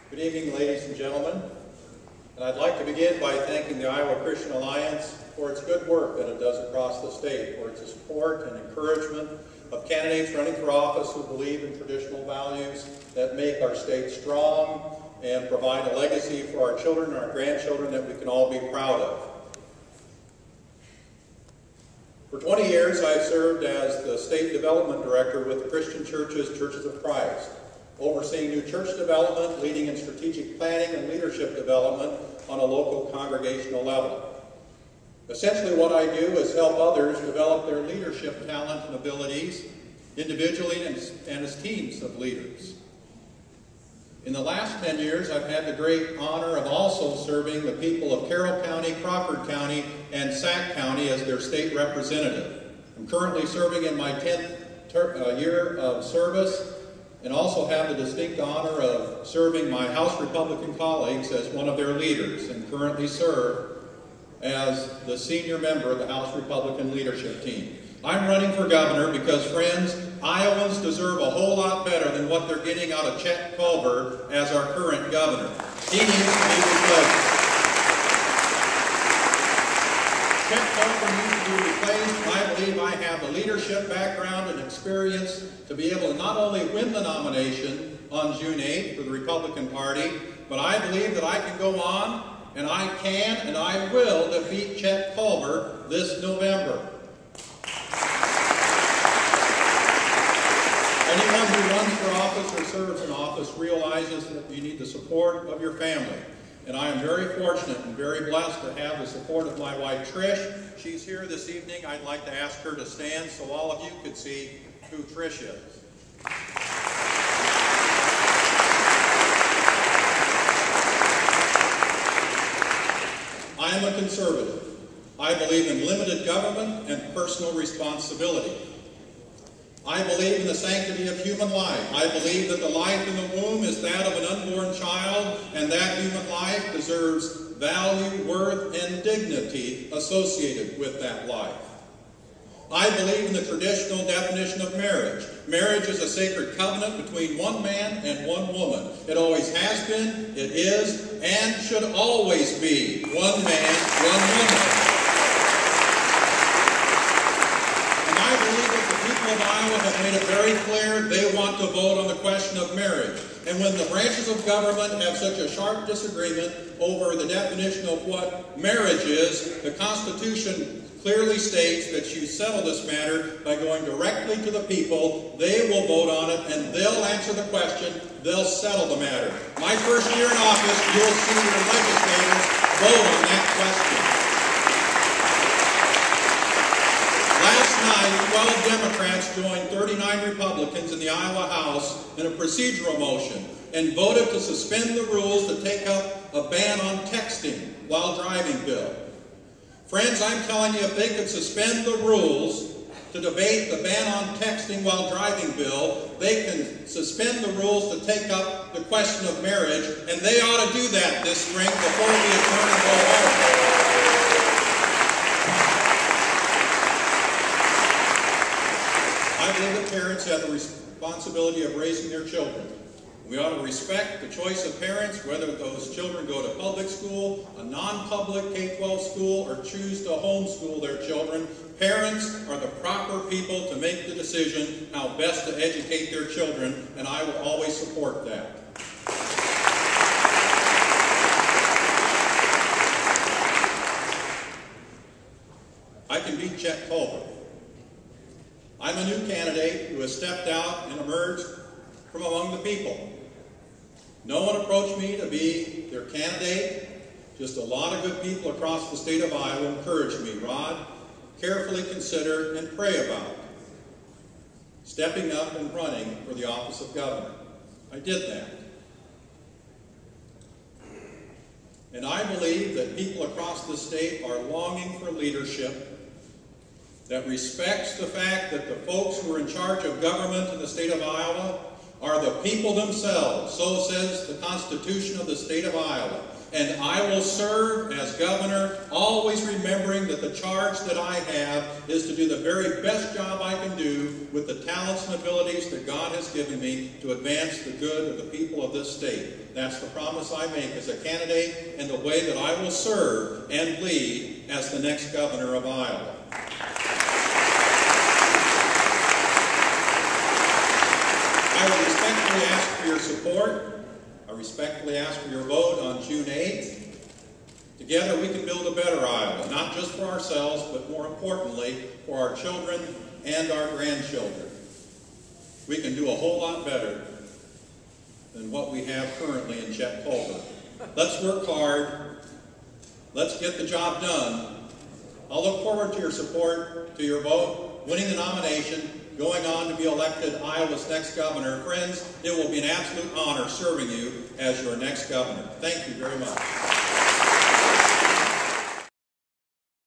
Good evening, ladies and gentlemen. And I'd like to begin by thanking the Iowa Christian Alliance for its good work that it does across the state, for its support and encouragement of candidates running for office who believe in traditional values that make our state strong and provide a legacy for our children and our grandchildren that we can all be proud of. For 20 years, I've served as the State Development Director with the Christian Churches, Churches of Christ, overseeing new church development, leading in strategic planning and leadership development on a local congregational level. Essentially what I do is help others develop their leadership talent and abilities individually and as teams of leaders. In the last 10 years, I've had the great honor of also serving the people of Carroll County, Crawford County, and Sac County as their state representative. I'm currently serving in my 10th year of service, and also have the distinct honor of serving my House Republican colleagues as one of their leaders, and currently serve as the senior member of the House Republican leadership team. I'm running for governor because, friends, Iowans deserve a whole lot better than what they're getting out of Chet Culver as our current governor. He needs to be replaced. Chet Culver needs to be replaced. I believe I have the leadership background and experience to be able to not only win the nomination on June 8th for the Republican Party, but I believe that I can go on, and I can and I will defeat Chet Culver this November. Anyone who runs for office or serves in office realizes that you need the support of your family. And I am very fortunate and very blessed to have the support of my wife, Trish. She's here this evening. I'd like to ask her to stand so all of you could see who Trish is. I am a conservative. I believe in limited government and personal responsibility. I believe in the sanctity of human life. I believe that the life in the womb is that of an unborn child, and that human life deserves value, worth, and dignity associated with that life. I believe in the traditional definition of marriage. Marriage is a sacred covenant between one man and one woman. It always has been, it is, and should always be one man, one woman. I believe that the people of Iowa have made it very clear they want to vote on the question of marriage. And when the branches of government have such a sharp disagreement over the definition of what marriage is, the Constitution clearly states that you settle this matter by going directly to the people. They will vote on it, and they'll answer the question. They'll settle the matter. My first year in office, you'll see your legislators vote on that question. Last night, 12 Democrats joined 39 Republicans in the Iowa House in a procedural motion and voted to suspend the rules to take up a ban on texting while driving bill. Friends, I'm telling you, if they could suspend the rules to debate the ban on texting while driving bill, they can suspend the rules to take up the question of marriage, and they ought to do that this spring before we adjourn and go home. I believe that parents have the responsibility of raising their children. We ought to respect the choice of parents, whether those children go to public school, a non-public K-12 school, or choose to homeschool their children. Parents are the proper people to make the decision how best to educate their children, and I will always support that. I can beat Chet Culver. I'm a new candidate who has stepped out and emerged from among the people. No one approached me to be their candidate. Just a lot of good people across the state of Iowa encouraged me, Rod, carefully consider and pray about stepping up and running for the office of governor. I did that. And I believe that people across the state are longing for leadership that respects the fact that the folks who are in charge of government in the state of Iowa are the people themselves. So says the Constitution of the state of Iowa. And I will serve as governor, always remembering that the charge that I have is to do the very best job I can do with the talents and abilities that God has given me to advance the good of the people of this state. That's the promise I make as a candidate and the way that I will serve and lead as the next governor of Iowa. I will respectfully ask for your support. I respectfully ask for your vote on June 8th. Together we can build a better Iowa, not just for ourselves, but more importantly, for our children and our grandchildren. We can do a whole lot better than what we have currently in Chet Culver. Let's work hard. Let's get the job done. I'll look forward to your support, to your vote, winning the nomination, going on to be elected Iowa's next governor. Friends, it will be an absolute honor serving you as your next governor. Thank you very much.